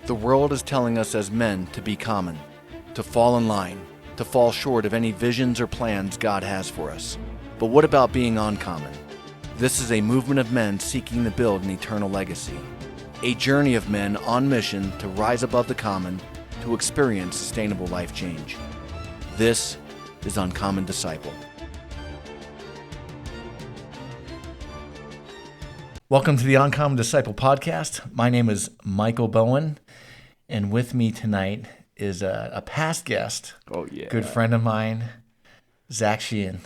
The world is telling us as men to be common, to fall in line, to fall short of any visions or plans God has for us. But what about being uncommon? This is a movement of men seeking to build an eternal legacy. A journey of men on mission to rise above the common, to experience sustainable life change. This is Uncommon Disciple. Welcome to the Uncommon Disciple podcast. My name is Michael Bowen, and with me tonight is a past guest, good friend of mine, Zach Sheehan.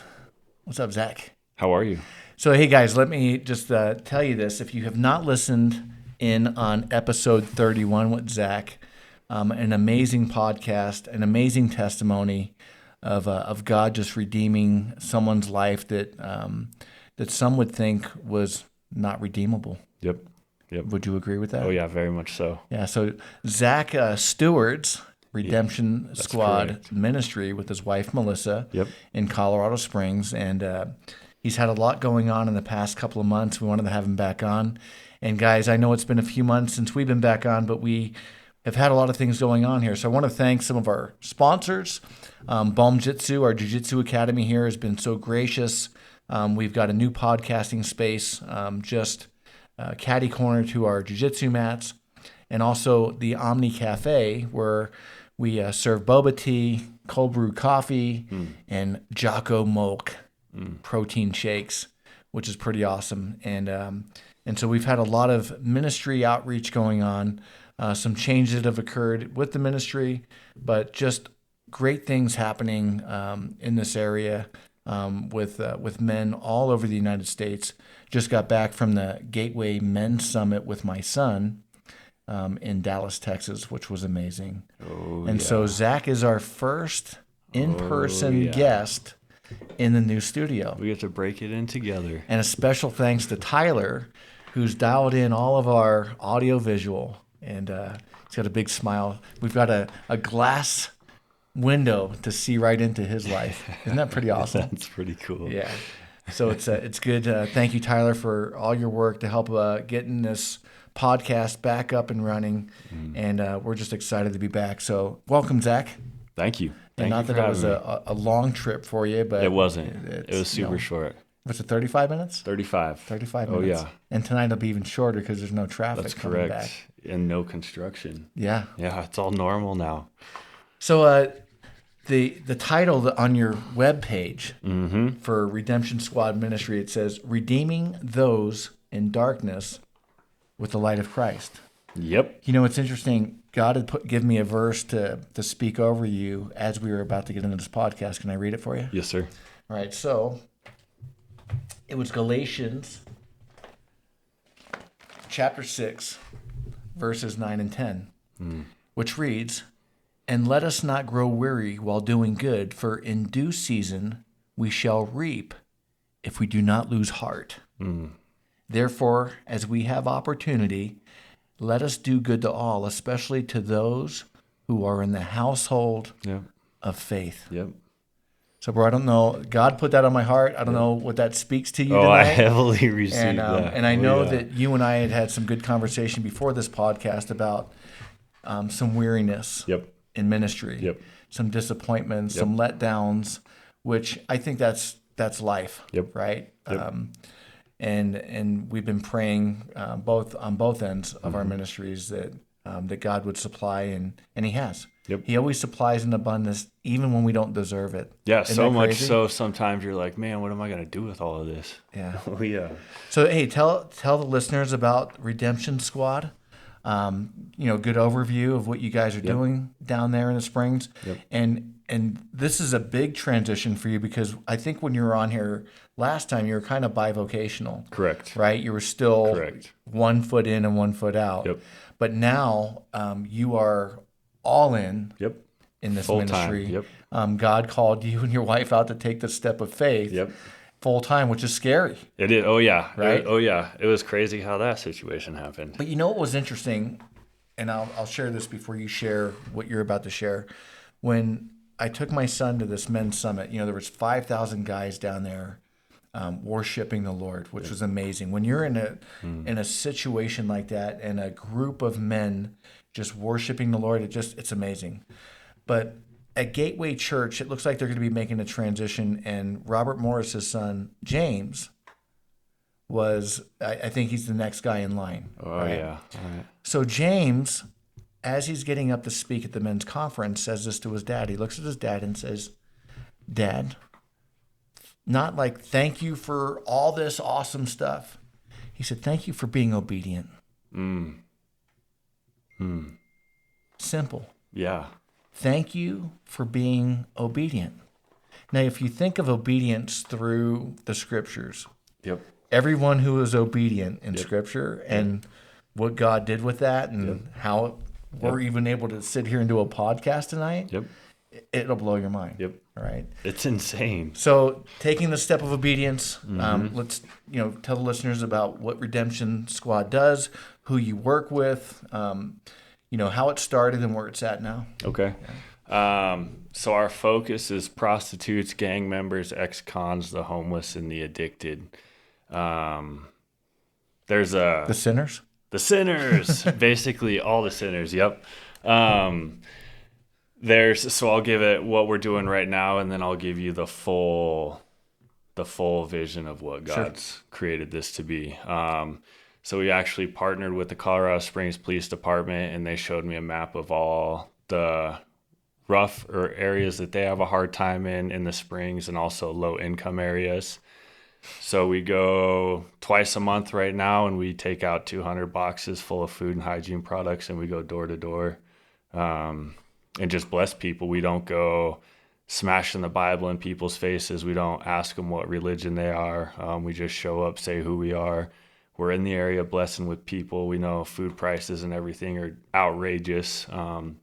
What's up, Zach? How are you? So, hey guys, let me just tell you this. If you have not listened in on episode 31 with Zach, an amazing podcast, an amazing testimony of God just redeeming someone's life that some would think was not redeemable. Yep. Would you agree with that? Oh, yeah, very much so. Yeah, so Zach stewards Redemption that's Squad correct. Ministry with his wife, Melissa, Yep. in Colorado Springs, and he's had a lot going on in the past couple of months. We wanted to have him back on. And guys, I know it's been a few months since we've been back on, but we have had a lot of things going on here. So I want to thank some of our sponsors. Balm Jitsu, our Jiu-Jitsu Academy here, has been so gracious. We've got a new podcasting space, just caddy corner to our jiu-jitsu mats, and also the Omni Cafe, where we serve boba tea, cold brew coffee, and Jocko Milk protein shakes, which is pretty awesome. And so we've had a lot of ministry outreach going on, some changes that have occurred with the ministry, but just great things happening in this area. With men all over the United States. Just got back from the Gateway Men's Summit with my son in Dallas, Texas, which was amazing. So Zach is our first in-person guest in the new studio. We get to break it in together. And a special thanks to Tyler, who's dialed in all of our audio-visual, and he's got a big smile. We've got a glass window to see right into his life. Isn't that pretty awesome? That's pretty cool. Yeah. So it's good. Thank you, Tyler, for all your work to help getting this podcast back up and running. And we're just excited to be back. So welcome, Zach. Thank you. And not that it was a long trip for you, but it wasn't. It was super short. Was it 35 minutes? 35. 35 minutes. Oh, yeah. And tonight it'll be even shorter because there's no traffic. That's coming correct. back. And no construction. Yeah. Yeah, it's all normal now. So the title on your webpage for Redemption Squad Ministry, it says, "Redeeming Those in Darkness with the Light of Christ." Yep. You know, it's interesting. God had given me a verse to speak over you as we were about to get into this podcast. Can I read it for you? Yes, sir. All right. So it was Galatians chapter 6, verses 9 and 10, which reads, "And let us not grow weary while doing good, for in due season we shall reap if we do not lose heart. Therefore, as we have opportunity, let us do good to all, especially to those who are in the household of faith." Yep. So, bro, I don't know. God put that on my heart. I don't know what that speaks to you Oh, tonight. I heavily received that. And I know that you and I had some good conversation before this podcast about some weariness. Yep. In ministry, some disappointments, some letdowns, which I think that's life, right? Yep. And we've been praying both on both ends of our ministries that God would supply, and He has. Yep. He always supplies in abundance, even when we don't deserve it. Yeah, Isn't so that much crazy? so sometimes you're like, man, what am I going to do with all of this? Yeah. Oh, yeah. So hey, tell the listeners about Redemption Squad. Good overview of what you guys are doing down there in the Springs. Yep. And this is a big transition for you because I think when you were on here last time, you were kind of bivocational. Correct. Right? You were still Correct. 1 foot in and 1 foot out. Yep. But now you are all in in this Full time. ministry. Yep. God called you and your wife out to take the step of faith. Yep. Full time, which is scary. It is. Oh, yeah. Right? Oh, yeah. It was crazy how that situation happened. But you know what was interesting, and I'll share this before you share what you're about to share. When I took my son to this men's summit, there was 5,000 guys down there, worshiping the Lord, which was amazing. When you're in a situation like that and a group of men just worshiping the Lord, it's amazing. But at Gateway Church, it looks like they're going to be making a transition, and Robert Morris's son, James, I think he's the next guy in line. Oh, right? yeah. All right. So James, as he's getting up to speak at the men's conference, says this to his dad. He looks at his dad and says, Dad, not like thank you for all this awesome stuff. He said, thank you for being obedient. Simple. Yeah. Thank you for being obedient. Now, if you think of obedience through the scriptures, Yep. everyone who was obedient in scripture and what God did with that and how we're even able to sit here and do a podcast tonight, it'll blow your mind. Yep. All right. It's insane. So taking the step of obedience, let's tell the listeners about what Redemption Squad does, who you work with, how it started and where it's at now. Okay. So our focus is prostitutes, gang members, ex-cons, the homeless, and the addicted. There's The sinners? the sinners, basically all the sinners. Yep. So I'll give it what we're doing right now, and then I'll give you the full vision of what God's created this to be. So we actually partnered with the Colorado Springs Police Department, and they showed me a map of all the rough or areas that they have a hard time in the Springs, and also low income areas. So we go twice a month right now, and we take out 200 boxes full of food and hygiene products, and we go door to door and just bless people. We don't go smashing the Bible in people's faces. We don't ask them what religion they are. We just show up, say who we are. We're in the area blessing with people. We know food prices and everything are outrageous. Who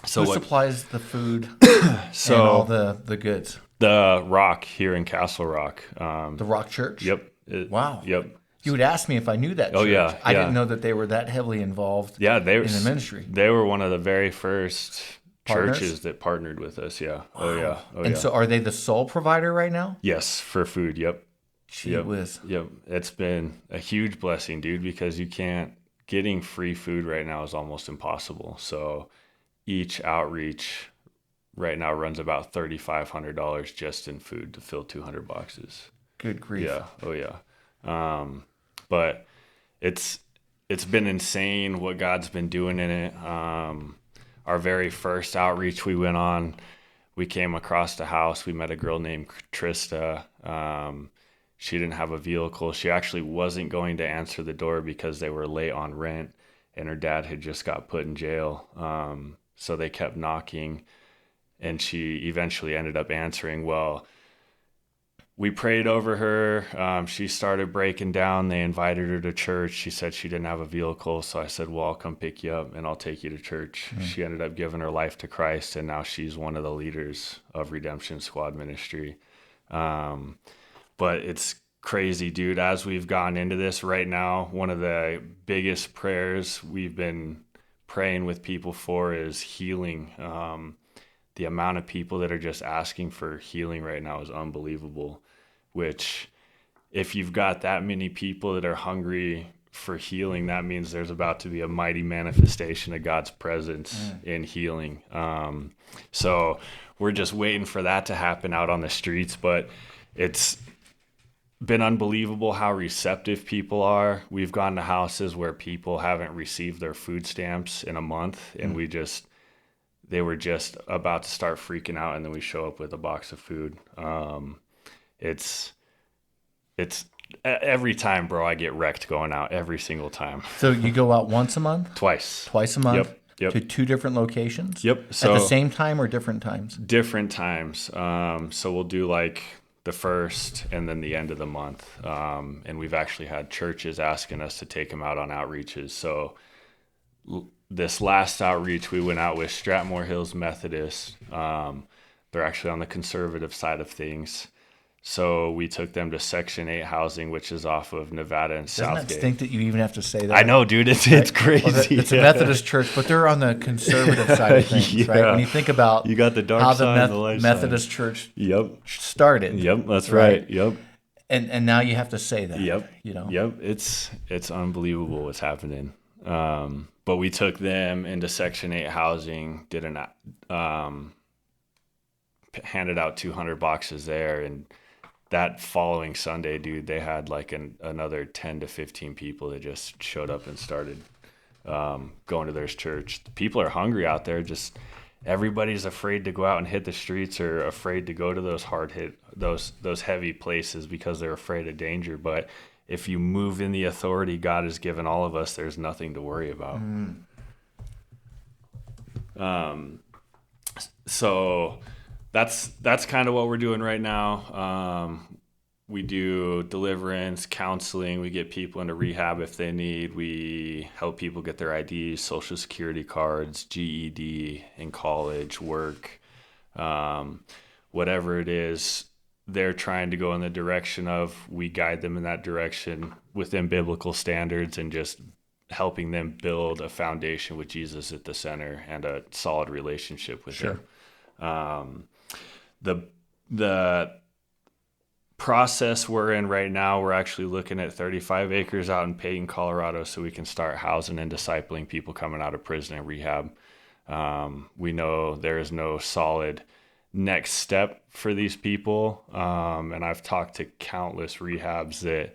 supplies the food and all the goods? The Rock here in Castle Rock. The Rock Church? Yep. Wow. Yep. You would ask me if I knew that church. Oh, yeah. I didn't know that they were that heavily involved in the ministry. They were one of the very first Partners? churches that partnered with us. Yeah. Wow. Oh, yeah. And so are they the sole provider right now? Yes, for food. Yep. Gee whiz. Yep. It's been a huge blessing, dude, because getting free food right now is almost impossible. So each outreach right now runs about $3,500 just in food to fill 200 boxes. Good grief. Yeah. Oh, yeah. But it's been insane what God's been doing in it. Our very first outreach we went on, we came across the house. We met a girl named Trista. She didn't have a vehicle. She actually wasn't going to answer the door because they were late on rent, and her dad had just got put in jail. So they kept knocking, and she eventually ended up answering. Well, we prayed over her. She started breaking down. They invited her to church. She said she didn't have a vehicle. So I said, well, I'll come pick you up and I'll take you to church. She ended up giving her life to Christ, and now she's one of the leaders of Redemption Squad Ministry. But it's crazy, dude. As we've gone into this right now, one of the biggest prayers we've been praying with people for is healing. The amount of people that are just asking for healing right now is unbelievable, which if you've got that many people that are hungry for healing, that means there's about to be a mighty manifestation of God's presence in healing. So we're just waiting for that to happen out on the streets, but it's been unbelievable how receptive people are. We've gone to houses where people haven't received their food stamps in a month, and they were just about to start freaking out, and then we show up with a box of food. It's every time, bro, I get wrecked going out every single time. So you go out once a month? Twice Twice a month? Yep. To two different locations? Yep. So at the same time or different times? Different times. So we'll do like the first and then the end of the month. And we've actually had churches asking us to take them out on outreaches. So this last outreach, we went out with Strathmore Hills Methodist. They're actually on the conservative side of things. So we took them to Section 8 housing, which is off of Nevada and Southgate. Doesn't that stink that you even have to say that? I know, dude. It's crazy. Well, it's a Methodist church, but they're on the conservative side of things, right? When you think about you got the dark how side, the light Methodist side. church Yep. started. Yep, that's right. Yep. And now you have to say that, Yep. you know. Yep. It's unbelievable what's happening. But we took them into Section 8 housing, handed out 200 boxes there. And that following Sunday, dude, they had like another 10 to 15 people that just showed up and started going to their church. People are hungry out there. Just everybody's afraid to go out and hit the streets, or afraid to go to those those heavy places because they're afraid of danger. But if you move in the authority God has given all of us, there's nothing to worry about. So that's kind of what we're doing right now. We do deliverance, counseling. We get people into rehab if they need. We help people get their IDs, social security cards, GED in college, work, whatever it is they're trying to go in the direction of. We guide them in that direction within biblical standards, and just helping them build a foundation with Jesus at the center and a solid relationship with him. The process we're in right now, we're actually looking at 35 acres out in Peyton, Colorado, so we can start housing and discipling people coming out of prison and rehab. We know there is no solid next step for these people, and I've talked to countless rehabs that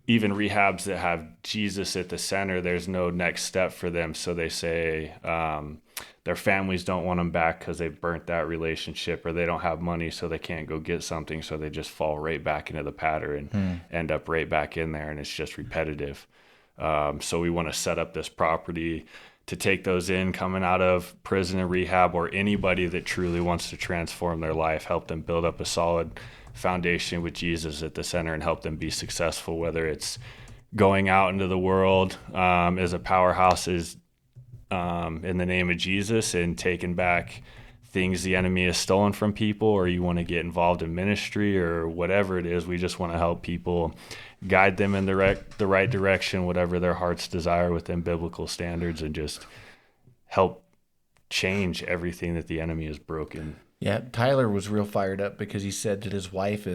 even rehabs that have Jesus at the center, there's no next step for them. So they say their families don't want them back because they burnt that relationship, or they don't have money so they can't go get something. So they just fall right back into the pattern and end up right back in there. And it's just repetitive. So we want to set up this property to take those in coming out of prison and rehab, or anybody that truly wants to transform their life, help them build up a solid foundation with Jesus at the center and help them be successful, whether it's going out into the world as a powerhouse in the name of Jesus and taking back things the enemy has stolen from people, or you want to get involved in ministry or whatever it is. We just want to help people, guide them in the right direction, whatever their hearts desire within biblical standards, and just help change everything that the enemy has broken. Yeah, Tyler was real fired up because he said that his wife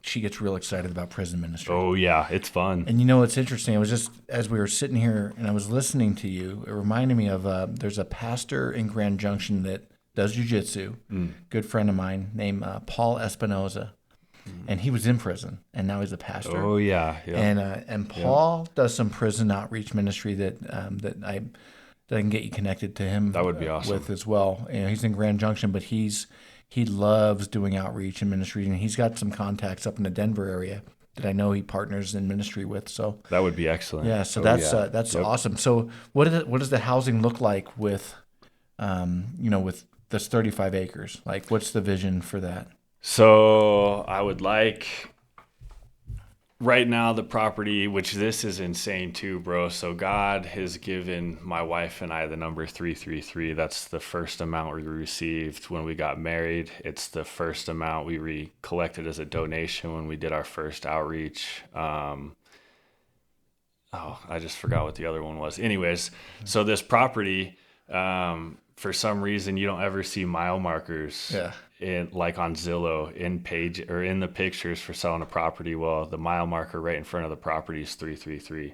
she gets real excited about prison ministry. Oh yeah, it's fun. And you know what's interesting? I was just, as we were sitting here and I was listening to you, it reminded me of there's a pastor in Grand Junction that does jiu-jitsu, good friend of mine named Paul Espinoza, and he was in prison and now he's a pastor. Oh yeah, and Paul does some prison outreach ministry that I can get you connected to him. That would be awesome. With as well. You know, he's in Grand Junction, but he loves doing outreach and ministry, and he's got some contacts up in the Denver area that I know he partners in ministry with. So that would be excellent. Yeah, so that's awesome. So what does the housing look like with, with this 35 acres? Like, what's the vision for that? So I would like, right now, the property, which this is insane too, bro. So God has given my wife and I the number 333. That's the first amount we received when we got married. It's the first amount we collected as a donation when we did our first outreach. I just forgot what the other one was. Anyways, so this property, for some reason, you don't ever see mile markers. Yeah. Like on Zillow in the pictures for selling a property. Well, the mile marker right in front of the property is 333.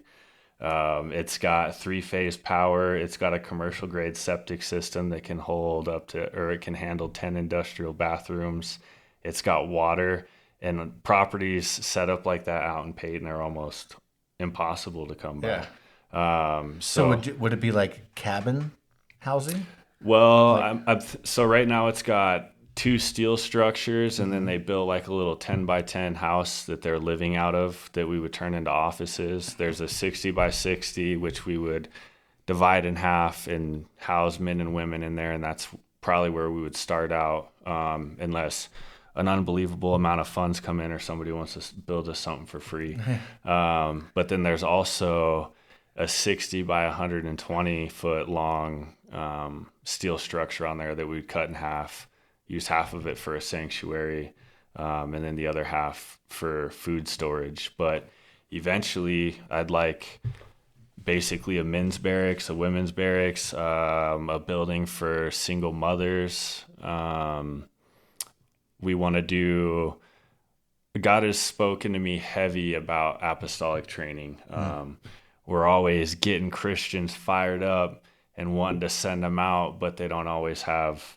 It's got 3-phase power. It's got a commercial grade septic system that can it can handle 10 industrial bathrooms. It's got water, and properties set up like that out in Peyton are almost impossible to come by. Yeah. So would it be like cabin housing? Well, so right now it's got 2 steel structures, and then they built like a little 10 by 10 house that they're living out of that we would turn into offices. There's a 60 by 60, which we would divide in half and house men and women in there. And that's probably where we would start out, unless an unbelievable amount of funds come in or somebody wants to build us something for free. But then there's also a 60 by 120 foot long steel structure on there that we'd cut in half, use half of it for a sanctuary, and then the other half for food storage. But eventually I'd like basically a men's barracks, a women's barracks, a building for single mothers, we want to do. God has spoken to me heavy about apostolic training. We're always getting Christians fired up and wanting to send them out, but they don't always have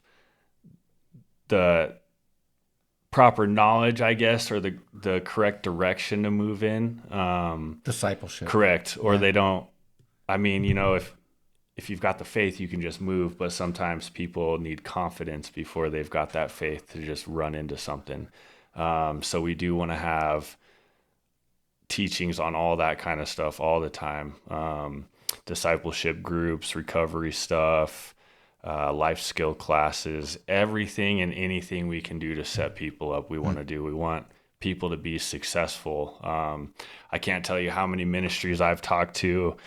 the proper knowledge, I guess, or the correct direction to move in. Discipleship. Correct. Or they don't, I mean, if you've got the faith, you can just move, but sometimes people need confidence before they've got that faith to just run into something. So we do want to have teachings on all that kind of stuff all the time. Discipleship groups, recovery stuff, life skill classes, everything and anything we can do to set people up, we want to do. We want people to be successful. I can't tell you how many ministries I've talked to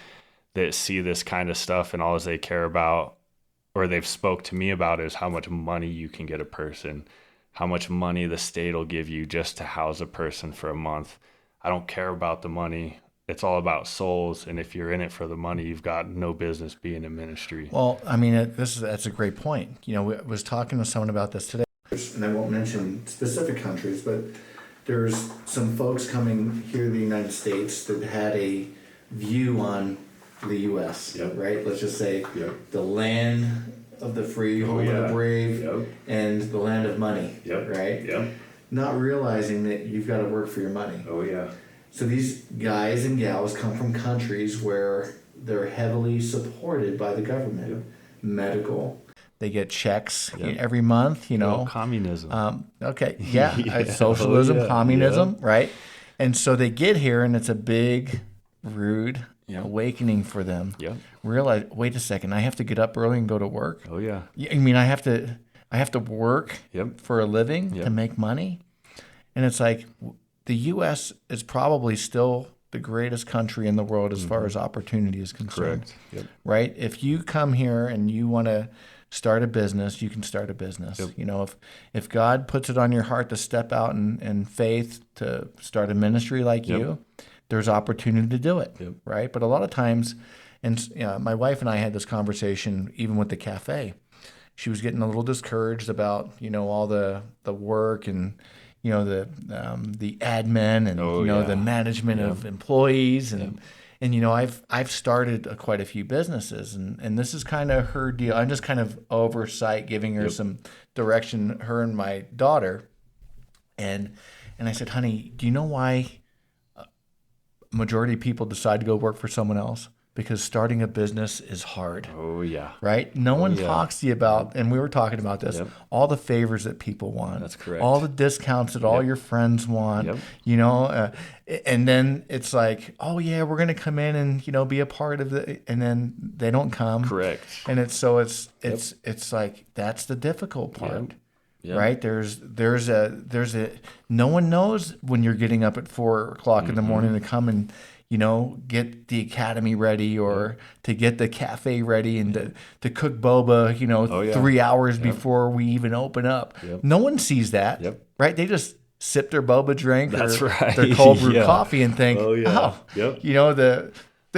that see this kind of stuff and all they care about, or they've spoke to me about, is how much money you can get a person, how much money the state will give you just to house a person for a month. I don't care about the money. It's all about souls. And if you're in it for the money, you've got no business being in ministry. Well, I mean, that's a great point. I was talking with someone about this today, and I won't mention specific countries, but there's some folks coming here to the United States that had a view on the U.S., right? Let's just say the land of the free, home of the brave, and the land of money, right? Yep. Not realizing that you've got to work for your money. Oh, yeah. So these guys and gals come from countries where they're heavily supported by the government, medical. They get checks every month, Communism. Okay, socialism, communism, right? And so they get here, and it's a big, rude awakening for them. Yeah. Realize, wait a second, I have to get up early and go to work. Oh yeah. I mean, I have to work for a living to make money. And it's like, the U.S. is probably still the greatest country in the world as far as opportunity is concerned. Correct. Yep. Right? If you come here and you want to start a business, you can start a business. Yep. If God puts it on your heart to step out in faith to start a ministry like you, there's opportunity to do it. Yep. Right? But a lot of times, and my wife and I had this conversation even with the cafe. She was getting a little discouraged about all the work and the admin and the management of employees and I've started quite a few businesses and this is kind of her deal. I'm just kind of oversight, giving her some direction, her and my daughter, and I said, honey, do you know why majority of people decide to go work for someone else? Because starting a business is hard. Oh, yeah. Right? No one talks to you about, and we were talking about this, all the favors that people want. That's correct. All the discounts that all your friends want, and then it's like, oh, yeah, we're going to come in and, be a part of it. And then they don't come. Correct. And it's like, that's the difficult part. Yep. Right? There's a, no one knows when you're getting up at 4 o'clock in the morning to come and, get the academy ready or to get the cafe ready and to cook boba, 3 hours before we even open up. Yep. No one sees that, right? They just sip their boba drink or their cold brew coffee and think, the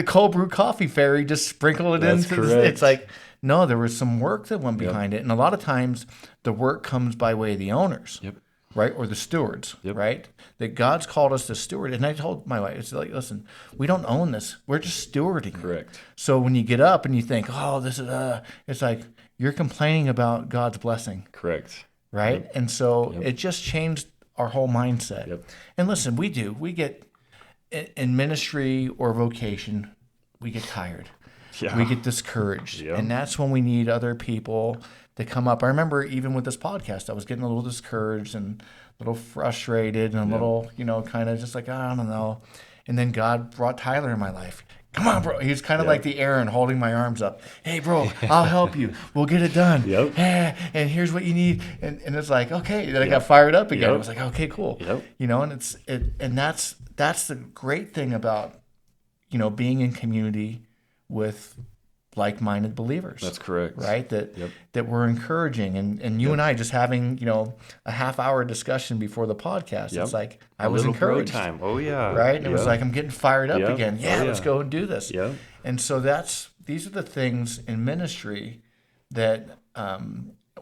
cold brew coffee fairy just sprinkled it into it's like, no, there was some work that went behind it. And a lot of times the work comes by way of the owners. Right? Or the stewards, right? That God's called us to steward. And I told my wife, it's like, listen, we don't own this. We're just stewarding. Correct. So when you get up and you think, oh, this is, it's like you're complaining about God's blessing. Correct. Right? And so it just changed our whole mindset. And listen, we get in ministry or vocation, we get tired. Yeah. We get discouraged. And that's when we need other people to come up. I remember even with this podcast, I was getting a little discouraged and a little frustrated and a little, kind of just like, I don't know. And then God brought Tyler in my life. Come on, bro. He was kind of like the Aaron holding my arms up. Hey, bro, I'll help you. We'll get it done. And here's what you need. And it's like, okay. Then I got fired up again. I was like, okay, cool. And that's the great thing about, being in community with like-minded believers. That's correct. Right? That we're encouraging. And you and I just having, a half-hour discussion before the podcast. It's like, I was encouraged. Time. Oh, yeah. Right? And it was like, I'm getting fired up again. Let's go and do this. And so these are the things in ministry that,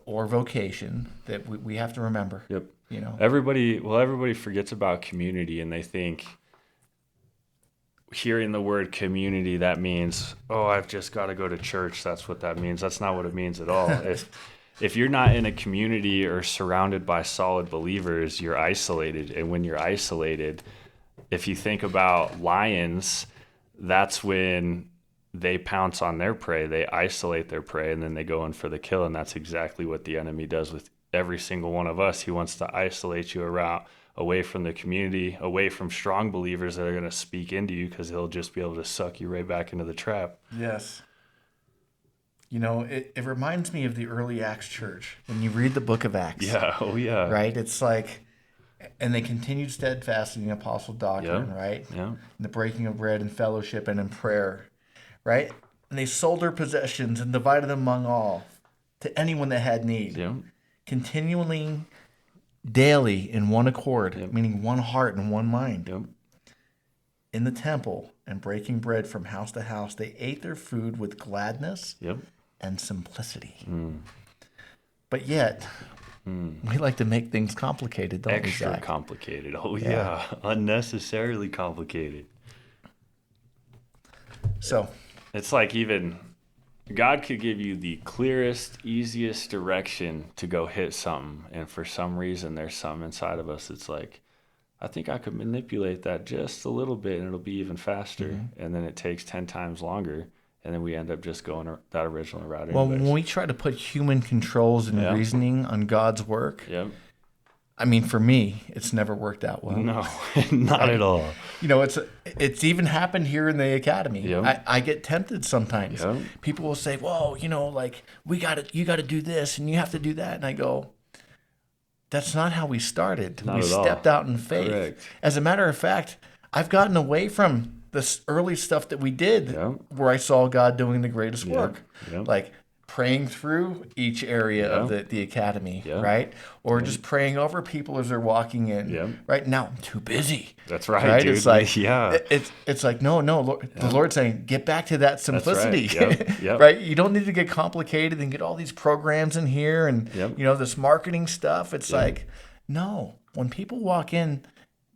or vocation, that we have to remember. you know. Everybody forgets about community, and they think hearing the word community, that means, oh, I've just got to go to church. That's what that means. That's not what it means at all. If you're not in a community or surrounded by solid believers, you're isolated. And when you're isolated, if you think about lions, that's when they pounce on their prey. They isolate their prey, and then they go in for the kill. And that's exactly what the enemy does with every single one of us. He wants to isolate you away from the community, away from strong believers that are going to speak into you, because he'll just be able to suck you right back into the trap. Yes. You know, it reminds me of the early Acts church. When you read the book of Acts. Yeah. Oh, yeah. Right? It's like, and they continued steadfast in the apostle doctrine, right? Yeah. In the breaking of bread and fellowship and in prayer, right? And they sold their possessions and divided them among all to anyone that had need. Yeah. Continually, daily in one accord, Yep. meaning one heart and one mind. Yep. In the temple and breaking bread from house to house, they ate their food with gladness Yep. and simplicity. But yet, we like to make things complicated, don't we, Extra Zach? complicated. Oh, yeah. Unnecessarily complicated. So, It's like even God could give you the clearest, easiest direction to go hit something. And for some reason, there's something inside of us. It's like, I think I could manipulate that just a little bit and it'll be even faster. And then it takes 10 times longer. And then we end up just going that original route. well, anyways. when we try to put human controls and Yeah. reasoning on God's work, Yep. I mean, for me, it's never worked out well. No, not at all. You know, it's even happened here in the academy. Yep. I get tempted sometimes. Yep. People will say, "Whoa, you know, like you got to do this and you have to do that," and I go, "That's not how we started. Not we at all. stepped out in faith." Correct. As a matter of fact, I've gotten away from this early stuff that we did, Yep. where I saw God doing the greatest Yep. work, Yep. like praying through each area of Yep. the academy, Yep. right? Or just praying over people as they're walking in. Yep. Right now, I'm too busy. That's right, dude. It's like Yeah. it's like no, Lord, the Lord's saying get back to that simplicity, Yep. Yep. right? You don't need to get complicated and get all these programs in here and Yep. you know this marketing stuff. It's like no, when people walk in,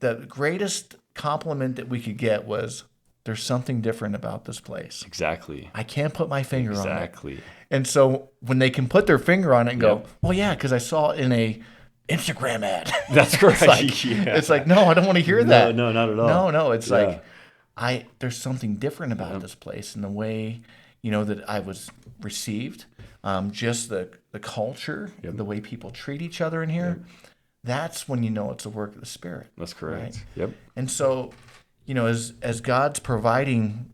the greatest compliment that we could get was there's something different about this place. Exactly. I can't put my finger on it. Exactly. And so when they can put their finger on it and go, Yep. well, yeah, because I saw it in a Instagram ad. That's correct. It's like, no, I don't want to hear that. No, not at all. No, it's Yeah. like there's something different about this place and the way, you know, that I was received, just the culture, the way people treat each other in here. That's when you know it's a work of the Spirit. That's correct. Right? Yep. And so, you know, as God's providing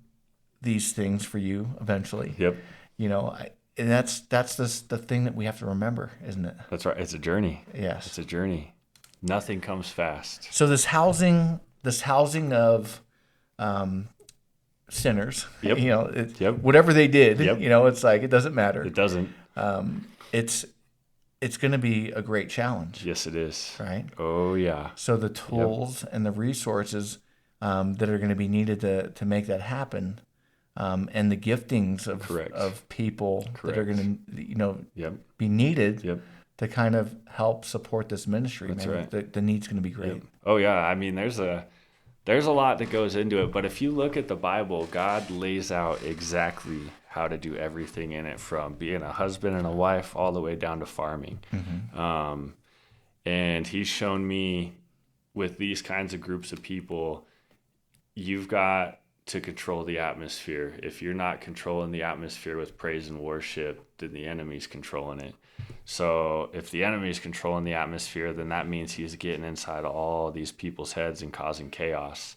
these things for you eventually, Yep. you know, and that's the thing that we have to remember, isn't it? That's right. It's a journey. Yes. It's a journey. Nothing comes fast. So this housing of sinners, Yep. you know, Yep. whatever they did, Yep. you know, it's like it doesn't matter. It doesn't. It's going to be a great challenge, Yes, it is. right? Oh, yeah. So the tools and the resources that are going to be needed to make that happen, and the giftings of people that are going to, you know, Yep. be needed Yep. to kind of help support this ministry. That's man. right. The need's going to be great. Yep. Oh, yeah. I mean, there's a lot that goes into it, but if you look at the Bible, God lays out exactly how to do everything in it, from being a husband and a wife all the way down to farming. And he's shown me with these kinds of groups of people, you've got to control the atmosphere. If you're not controlling the atmosphere with praise and worship, then the enemy's controlling it. So if the enemy's controlling the atmosphere, then that means he's getting inside all these people's heads and causing chaos.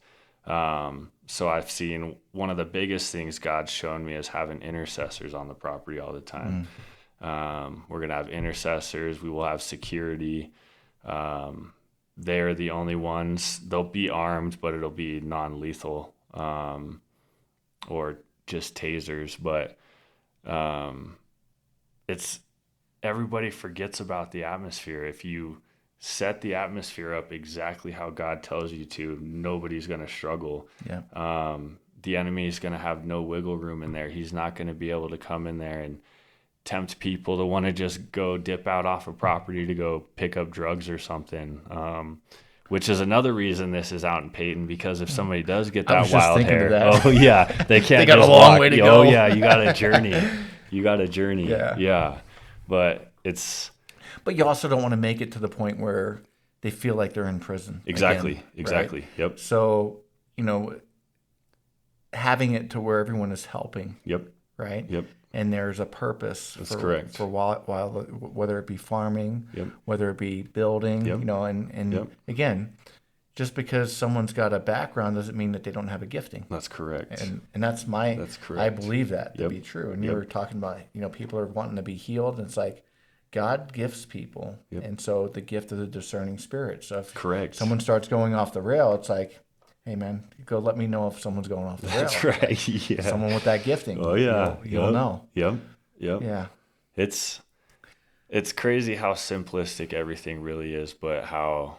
So I've seen one of the biggest things God's shown me is having intercessors on the property all the time. We're going to have intercessors. We will have security. They're the only ones. They'll be armed, but it'll be non-lethal, or just tasers. But it's everybody forgets about the atmosphere. If you set the atmosphere up exactly how God tells you to, nobody's going to struggle. Yeah. The enemy is going to have no wiggle room in there. He's not going to be able to come in there tempt people to want to just go dip out off a property to go pick up drugs or something. Which is another reason this is out in Peyton, because if somebody does get I that was just wild thinking of hair, that. oh yeah, they can't They got a just long walk. way to Oh go. yeah, you got a journey. You got a journey. Yeah. Yeah. But it's But you also don't want to make it to the point where they feel like they're in prison. exactly, again, exactly. Right? Yep. So, having it to where everyone is helping, Yep. right? Yep. And there's a purpose That's for correct. for while whether it be farming, Yep. whether it be building, Yep. and Yep. again, just because someone's got a background doesn't mean that they don't have a gifting. That's correct. And that's That's I correct. believe that to Yep. be true. And Yep. you were talking about, people are wanting to be healed, and it's like God gifts people. Yep. And so the gift of the discerning spirit. So if Correct. someone starts going off the rail, it's like, hey man, go let me know if someone's going off the rail. That's right. Yeah. Someone with that gifting. Oh yeah. You'll Yep. know. Yep. Yep. Yeah. It's crazy how simplistic everything really is, but how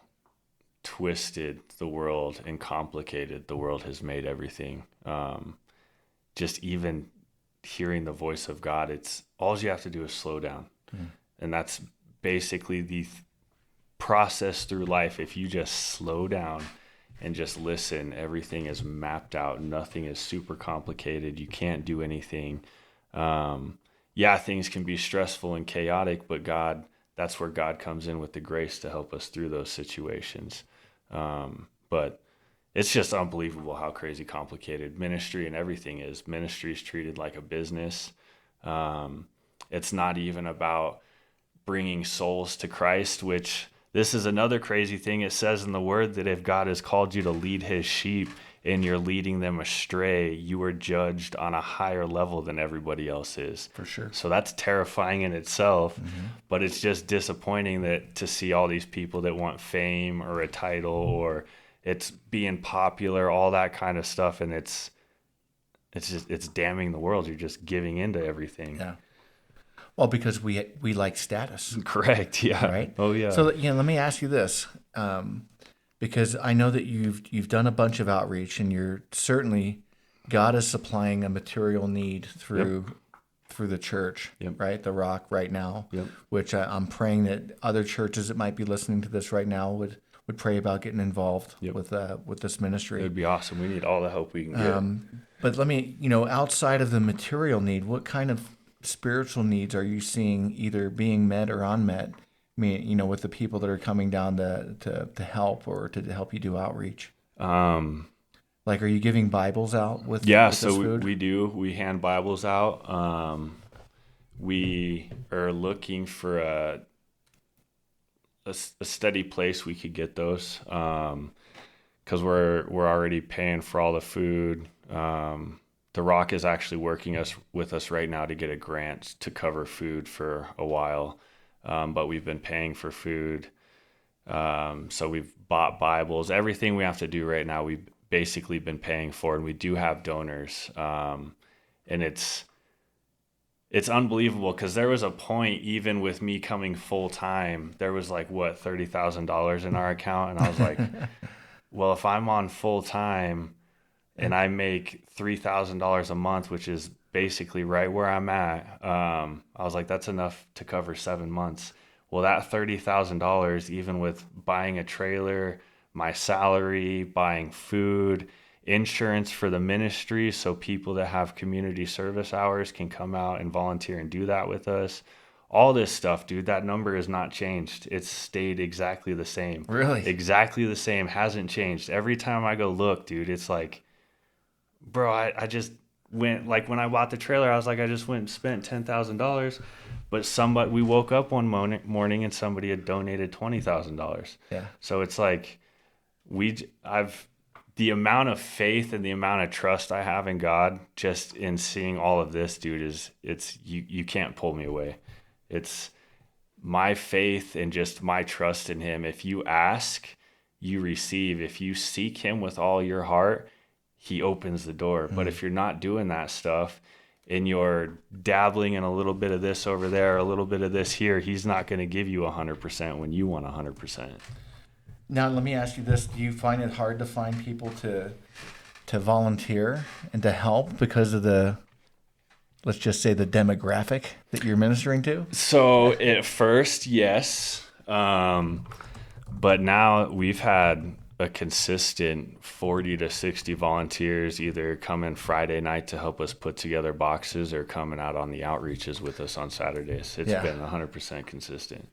twisted the world and complicated the world has made everything. Just even hearing the voice of God, it's all you have to do is slow down. And that's basically the process through life. If you just slow down and just listen, everything is mapped out. Nothing is super complicated. You can't do anything. Yeah, things can be stressful and chaotic, but that's where God comes in with the grace to help us through those situations. But it's just unbelievable how crazy complicated ministry and everything is. Ministry is treated like a business. It's not even about bringing souls to Christ, which this is another crazy thing. It says in the word that if God has called you to lead his sheep and you're leading them astray, you are judged on a higher level than everybody else is. For sure. So that's terrifying in itself, but it's just disappointing that to see all these people that want fame or a title or it's being popular, all that kind of stuff, and it's damning the world. You're just giving into everything. Yeah. Well, because we like status. Correct. Yeah. Right. Oh yeah. So let me ask you this, because I know that you've done a bunch of outreach, and you're certainly God is supplying a material need through the church, Yep. right? The Rock right now, Yep. which I'm praying that other churches that might be listening to this right now would pray about getting involved Yep. with this ministry. It'd be awesome. We need all the help we can get. But let me, outside of the material need, what kind of spiritual needs are you seeing either being met or unmet? I mean, with the people that are coming down to help or to help you do outreach. Like, are you giving Bibles out with? Yeah, with so this food? we do. We hand Bibles out. We are looking for a steady place we could get those, because we're already paying for all the food. The Rock is actually working with us right now to get a grant to cover food for a while, but we've been paying for food. So we've bought Bibles. Everything we have to do right now, we've basically been paying for, and we do have donors. And it's unbelievable, because there was a point, even with me coming full time, there was like $30,000 in our account, and I was like, well, if I'm on full time and I make $3,000 a month, which is basically right where I'm at, I was like, that's enough to cover 7 months. Well, that $30,000, even with buying a trailer, my salary, buying food, insurance for the ministry, so people that have community service hours can come out and volunteer and do that with us. All this stuff, dude, that number has not changed. It's stayed exactly the same. Really? Exactly the same. Hasn't changed. Every time I go look, dude, it's like, bro, I just went, like when I bought the trailer, I was like, I just went and spent $10,000. But we woke up one morning and somebody had donated $20,000. Yeah. So it's like, the amount of faith and the amount of trust I have in God, just in seeing all of this, dude, you can't pull me away. It's my faith and just my trust in him. If you ask, you receive. If you seek him with all your heart, he opens the door. But if you're not doing that stuff and you're dabbling in a little bit of this over there, a little bit of this here, he's not going to give you 100% when you want 100%. Now, let me ask you this. Do you find it hard to find people to volunteer and to help because of the let's just say, the demographic that you're ministering to? So at first, yes. But now we've had a consistent 40 to 60 volunteers either come in Friday night to help us put together boxes or coming out on the outreaches with us on Saturdays. It's Yeah. been 100% consistent.